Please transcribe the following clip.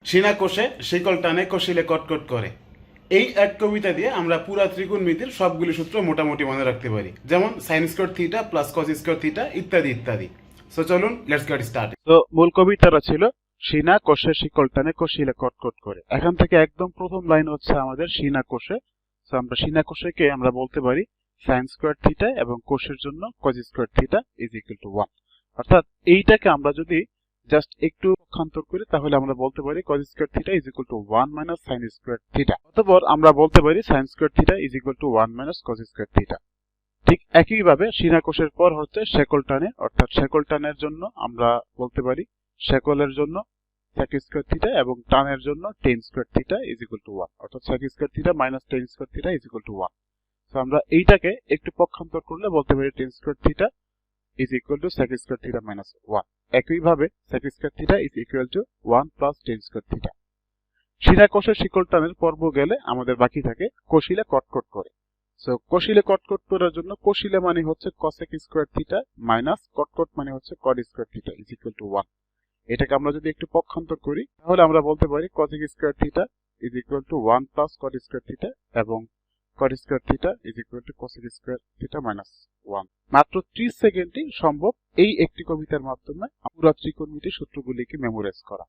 সিনা কোষে শিকল টানে কষিলে কটকট করে। এই এক কবিতা দিয়ে আমরা পুরা ত্রিকোণমিতির সবগুলি সূত্র মোটামুটি মনে রাখতে পারি, যেমন sine square theta plus cos square theta ইত্যাদি ইত্যাদি। সো চলুন লেটস গেট স্টার্ট। তো মূল কবিতাটা ছিল সিনা কোষে শিকল টানে কষিলে কটকট করে। এখান থেকে একদম প্রথম লাইন হচ্ছে আমাদের সিনা কোষে। সো আমরা সিনা কোষেকে আমরা বলতে পারি সাইন স্কোয়ার থিটা এবং কোষের জন্য cos square theta is equal to 1। অর্থাৎ এইটাকে আমরা যদি জাস্ট একটু পক্ষান্তর করি তাহলে আমরা বলতে পারি cos square theta is equal to 1 minus sin square theta. অথবা আমরা বলতে পারি sin square theta is equal to 1 minus cos square theta. ঠিক একই ভাবে সিনা কোষের পর হচ্ছে শেকল টানে, অর্থাৎ শেকল টানের জন্য আমরা বলতে পারি শেকলের জন্য sec স্কয়ার থিটা এবং টানের জন্য tan square theta is equal to 1, অর্থাৎ sec square theta minus tan square theta is equal to 1। So আমরা এইটাকে একটু পক্ষান্তর করলে বলতে পারি tan square theta is equal to sec square theta minus 1. একইভাবে sec square theta is equal to 1 plus tan square theta। সিনা কোষের শিকল টানের পর্ব গেলে আমাদের বাকি থাকে কষিলে কটকট করে। সো কষিলে কটকট করার জন্য কষিলে মানে হচ্ছে cosec স্কয়ার থিটা মাইনাস কটকট মানে হচ্ছে cot square theta is equal to 1। এটাকে আমরা যদি একটু পক্ষান্তর করি তাহলে আমরা বলতে পারি cosec square theta is equal to 1 plus cot square theta এবং cot square theta is equal to cosec square theta minus 1। মাত্র 30 সেকেন্ডই সম্ভব এই একটি কবিতার মাধ্যমে পুরো ত্রিকোণমিতির সূত্রগুলিকে মেমোরাইজ করা।